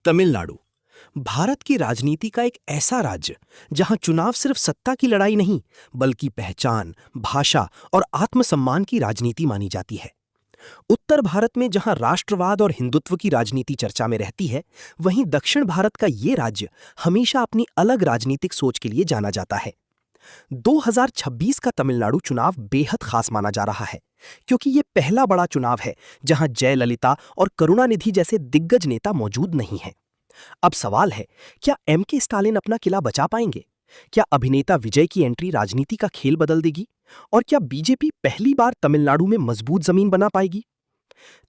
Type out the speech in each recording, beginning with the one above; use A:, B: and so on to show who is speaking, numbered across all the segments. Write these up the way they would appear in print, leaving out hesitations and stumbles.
A: तमिलनाडु भारत की राजनीति का एक ऐसा राज्य जहां चुनाव सिर्फ सत्ता की लड़ाई नहीं बल्कि पहचान, भाषा और आत्मसम्मान की राजनीति मानी जाती है। उत्तर भारत में जहां राष्ट्रवाद और हिंदुत्व की राजनीति चर्चा में रहती है, वहीं दक्षिण भारत का ये राज्य हमेशा अपनी अलग राजनीतिक सोच के लिए जाना जाता है। 2026 का तमिलनाडु चुनाव बेहद खास माना जा रहा है, क्योंकि ये पहला बड़ा चुनाव है जहां जयललिता और करुणानिधि जैसे दिग्गज नेता मौजूद नहीं हैं। अब सवाल है, क्या एमके स्टालिन अपना किला बचा पाएंगे? क्या अभिनेता विजय की एंट्री राजनीति का खेल बदल देगी? और क्या बीजेपी पहली बार तमिलनाडु में मजबूत जमीन बना पाएगी?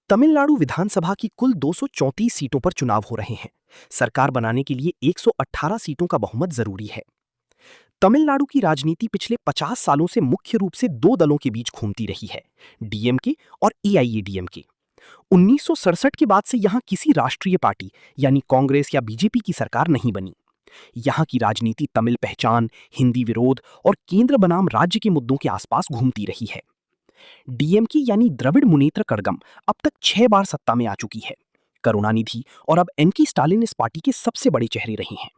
A: तमिलनाडु विधानसभा की कुल 234 सीटों पर चुनाव हो रहे हैं। सरकार बनाने के लिए 118 सीटों का बहुमत जरूरी है। तमिलनाडु की राजनीति पिछले 50 सालों से मुख्य रूप से दो दलों के बीच घूमती रही है, डीएमके और एआईएडीएमके। 1967 के बाद से यहां किसी राष्ट्रीय पार्टी यानी कांग्रेस या बीजेपी की सरकार नहीं बनी। यहां की राजनीति तमिल पहचान, हिंदी विरोध और केंद्र बनाम राज्य के मुद्दों के आसपास घूमती रही है। डीएमके यानी द्रविड़ मुनेत्र कड़गम अब तक 6 बार सत्ता में आ चुकी है। करुणानिधि और अब एमके स्टालिन इस पार्टी के सबसे बड़े चेहरे रहे हैं।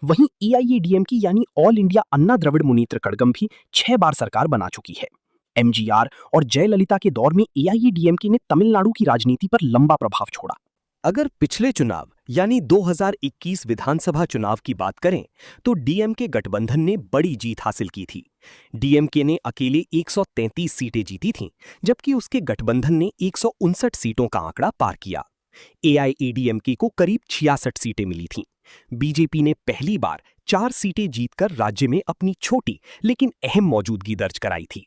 A: वहीं एआईएडीएमके यानी ऑल इंडिया अन्ना द्रविड़ मुनेत्र कड़गम भी 6 बार सरकार बना चुकी है। एमजीआर और जयललिता के दौर में एआईएडीएमके ने तमिलनाडु की राजनीति पर लंबा प्रभाव छोड़ा।
B: अगर पिछले चुनाव यानी 2021 विधानसभा चुनाव की बात करें तो डीएमके गठबंधन ने बड़ी जीत हासिल की थी। डीएमके ने अकेले 133 सीटें जीती थीं, जबकि उसके गठबंधन ने 159 सीटों का आंकड़ा पार किया। एआईएडीएमके को करीब 66 सीटें मिली थीं। बीजेपी ने पहली बार 4 सीटें जीतकर राज्य में अपनी छोटी लेकिन अहम मौजूदगी दर्ज कराई थी।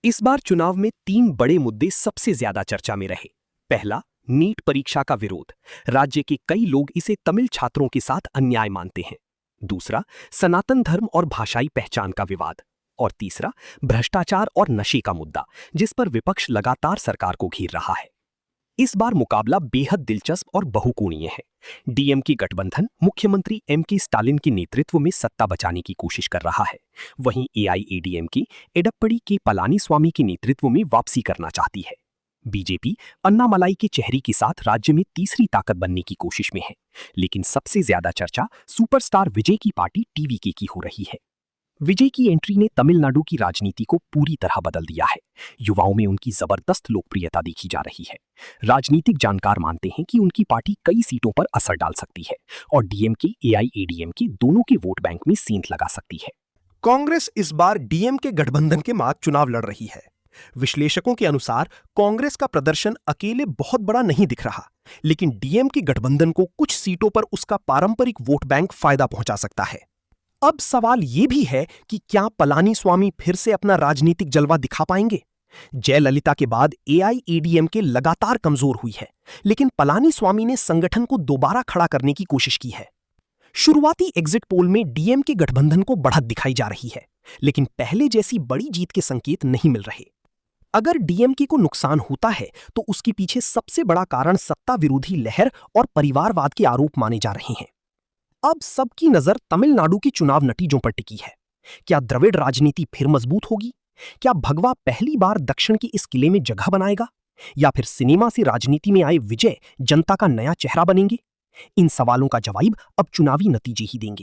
B: इस बार चुनाव में 3 बड़े मुद्दे सबसे ज्यादा चर्चा में रहे। पहला, नीट परीक्षा का विरोध। राज्य के कई लोग इसे तमिल छात्रों के साथ अन्याय मानते हैं। दूसरा, सनातन धर्म और भाषाई पहचान का विवाद। और तीसरा, भ्रष्टाचार और नशे का मुद्दा, जिस पर विपक्ष लगातार सरकार को घेर रहा है। इस बार मुकाबला बेहद दिलचस्प और बहुकोणीय है। डीएमके गठबंधन मुख्यमंत्री एमके स्टालिन के नेतृत्व में सत्ता बचाने की कोशिश कर रहा है। वहीं एआईएडीएमके एडप्पड़ी के पलानीस्वामी के नेतृत्व में वापसी करना चाहती है। बीजेपी अन्नामलाई के चेहरे के साथ राज्य में तीसरी ताकत बनने की कोशिश में है। लेकिन सबसे ज्यादा चर्चा सुपरस्टार विजय की पार्टी टीवीके की हो रही है। विजय की एंट्री ने तमिलनाडु की राजनीति को पूरी तरह बदल दिया है। युवाओं में उनकी जबरदस्त लोकप्रियता देखी जा रही है। राजनीतिक जानकार मानते हैं कि उनकी पार्टी कई सीटों पर असर डाल सकती है और डीएमके एआईएडीएमके दोनों के वोट बैंक में सेंध लगा सकती है।
A: कांग्रेस इस बार डीएमके गठबंधन के मात चुनाव लड़ रही है। विश्लेषकों के अनुसार कांग्रेस का प्रदर्शन अकेले बहुत बड़ा नहीं दिख रहा, लेकिन डीएमके गठबंधन को कुछ सीटों पर उसका पारंपरिक वोट बैंक फायदा पहुंचा सकता है। अब सवाल यह भी है कि क्या पलानीस्वामी फिर से अपना राजनीतिक जलवा दिखा पाएंगे? जयललिता के बाद एआईएडीएमके लगातार कमजोर हुई है, लेकिन पलानीस्वामी ने संगठन को दोबारा खड़ा करने की कोशिश की है। शुरुआती एग्जिट पोल में डीएमके गठबंधन को बढ़त दिखाई जा रही है, लेकिन पहले जैसी बड़ी जीत के संकेत नहीं मिल रहे। अगर डीएमके को नुकसान होता है तो उसके पीछे सबसे बड़ा कारण सत्ता विरोधी लहर और परिवारवाद के आरोप माने जा रहे हैं। अब सबकी नजर तमिलनाडु के चुनाव नतीजों पर टिकी है। क्या द्रविड़ राजनीति फिर मजबूत होगी? क्या भगवा पहली बार दक्षिण के इस किले में जगह बनाएगा? या फिर सिनेमा से राजनीति में आए विजय जनता का नया चेहरा बनेंगे? इन सवालों का जवाब अब चुनावी नतीजे ही देंगे।